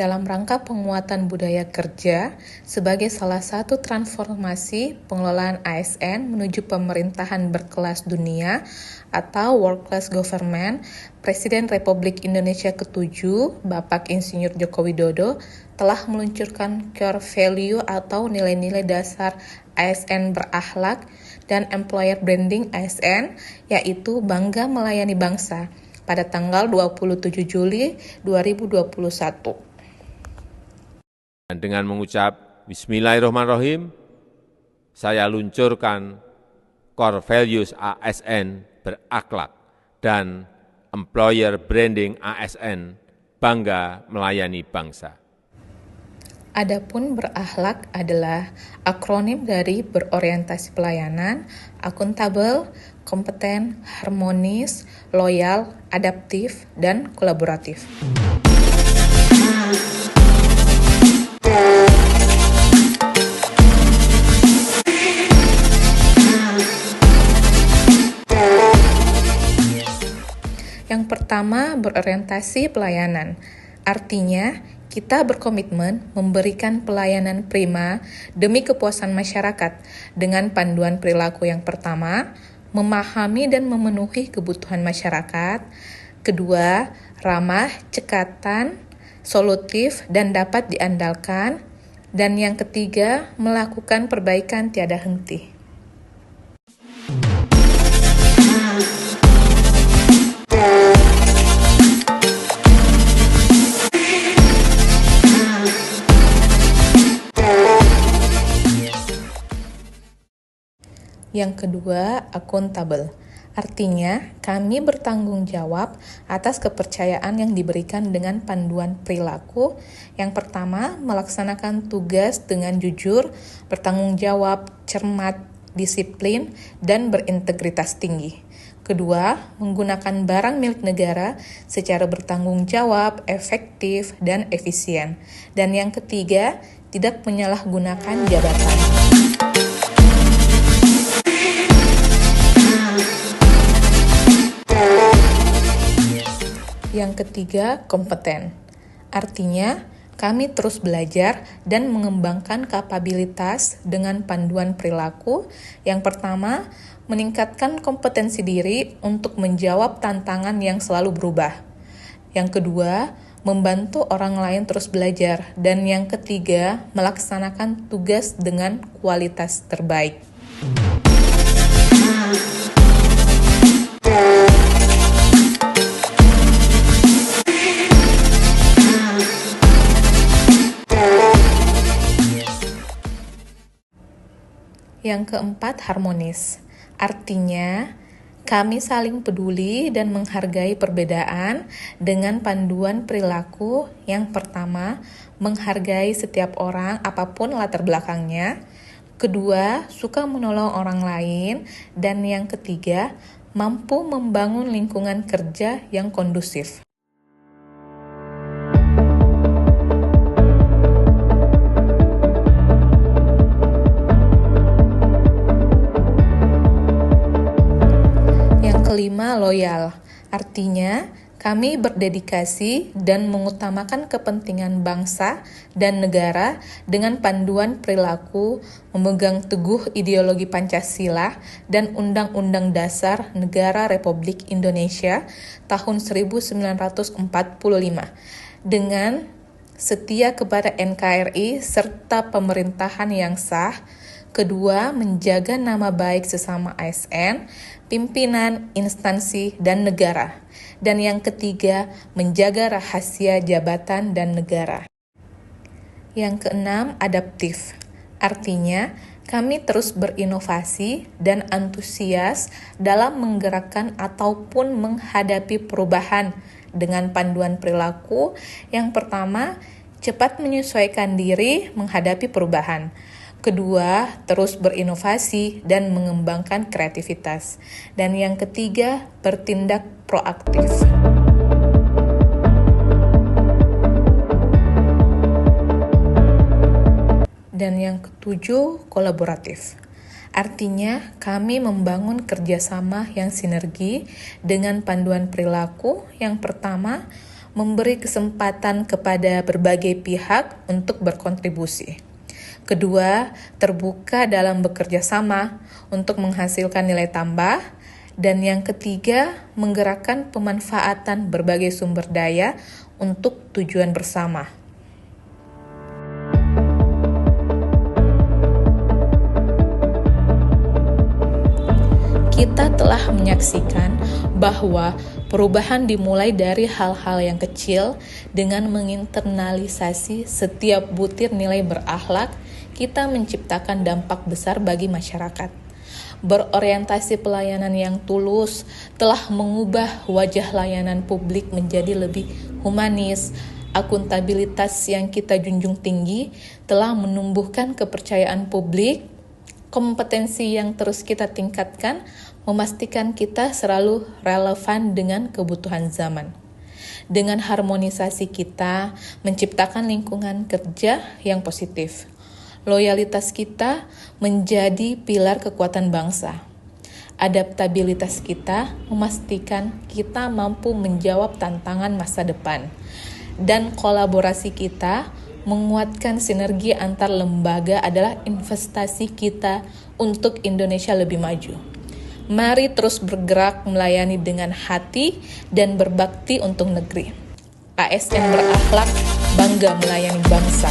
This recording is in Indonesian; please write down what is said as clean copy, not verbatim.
dalam rangka penguatan budaya kerja sebagai salah satu transformasi pengelolaan ASN menuju pemerintahan berkelas dunia atau World Class Government, Presiden Republik Indonesia ke-7, Bapak Insinyur Joko Widodo, telah meluncurkan core value atau nilai-nilai dasar ASN berakhlak dan employer branding ASN, yaitu bangga melayani bangsa, pada tanggal 27 Juli 2021. Dengan mengucap Bismillahirrahmanirrahim, saya luncurkan core values ASN berakhlak dan employer branding ASN bangga melayani bangsa. Adapun berakhlak adalah akronim dari berorientasi pelayanan, akuntabel, kompeten, harmonis, loyal, adaptif, dan kolaboratif. Yang pertama, berorientasi pelayanan. Artinya, kita berkomitmen memberikan pelayanan prima demi kepuasan masyarakat dengan panduan perilaku yang pertama, memahami dan memenuhi kebutuhan masyarakat. Kedua, ramah, cekatan, solutif, dan dapat diandalkan. Dan yang ketiga, melakukan perbaikan tiada henti. Yang kedua, akuntabel. Artinya, kami bertanggung jawab atas kepercayaan yang diberikan dengan panduan perilaku. Yang pertama, melaksanakan tugas dengan jujur, bertanggung jawab, cermat, disiplin, dan berintegritas tinggi. Kedua, menggunakan barang milik negara secara bertanggung jawab, efektif, dan efisien. Dan yang ketiga, tidak menyalahgunakan jabatan. Yang ketiga, kompeten. Artinya, kami terus belajar dan mengembangkan kapabilitas dengan panduan perilaku. Yang pertama, meningkatkan kompetensi diri untuk menjawab tantangan yang selalu berubah. Yang kedua, membantu orang lain terus belajar. Dan yang ketiga, melaksanakan tugas dengan kualitas terbaik. Yang keempat, harmonis. Artinya, kami saling peduli dan menghargai perbedaan dengan panduan perilaku. Yang pertama, menghargai setiap orang apapun latar belakangnya. Kedua, suka menolong orang lain. Dan yang ketiga, mampu membangun lingkungan kerja yang kondusif. Kelima, loyal. Artinya, kami berdedikasi dan mengutamakan kepentingan bangsa dan negara dengan panduan perilaku, memegang teguh ideologi Pancasila dan Undang-Undang Dasar Negara Republik Indonesia tahun 1945, dengan setia kepada NKRI serta pemerintahan yang sah. Kedua, menjaga nama baik sesama ASN, pimpinan, instansi, dan negara. Dan yang ketiga, menjaga rahasia jabatan dan negara. Yang keenam, adaptif. Artinya, kami terus berinovasi dan antusias dalam menggerakkan ataupun menghadapi perubahan dengan panduan perilaku. Yang pertama, cepat menyesuaikan diri menghadapi perubahan. Kedua, terus berinovasi dan mengembangkan kreativitas. Dan yang ketiga, bertindak proaktif. Dan yang ketujuh, kolaboratif. Artinya, kami membangun kerjasama yang sinergi dengan panduan perilaku. Yang pertama, memberi kesempatan kepada berbagai pihak untuk berkontribusi. Kedua, terbuka dalam bekerja sama untuk menghasilkan nilai tambah. Dan yang ketiga, menggerakkan pemanfaatan berbagai sumber daya untuk tujuan bersama. Kita telah menyaksikan bahwa perubahan dimulai dari hal-hal yang kecil. Dengan menginternalisasi setiap butir nilai berakhlak, kita menciptakan dampak besar bagi masyarakat. Berorientasi pelayanan yang tulus telah mengubah wajah layanan publik menjadi lebih humanis. Akuntabilitas yang kita junjung tinggi telah menumbuhkan kepercayaan publik. Kompetensi yang terus kita tingkatkan memastikan kita selalu relevan dengan kebutuhan zaman. Dengan harmonisasi kita menciptakan lingkungan kerja yang positif. Loyalitas kita menjadi pilar kekuatan bangsa. Adaptabilitas kita memastikan kita mampu menjawab tantangan masa depan. Dan kolaborasi kita menguatkan sinergi antar lembaga adalah investasi kita untuk Indonesia lebih maju. Mari terus bergerak melayani dengan hati dan berbakti untuk negeri. ASN berakhlak, bangga melayani bangsa.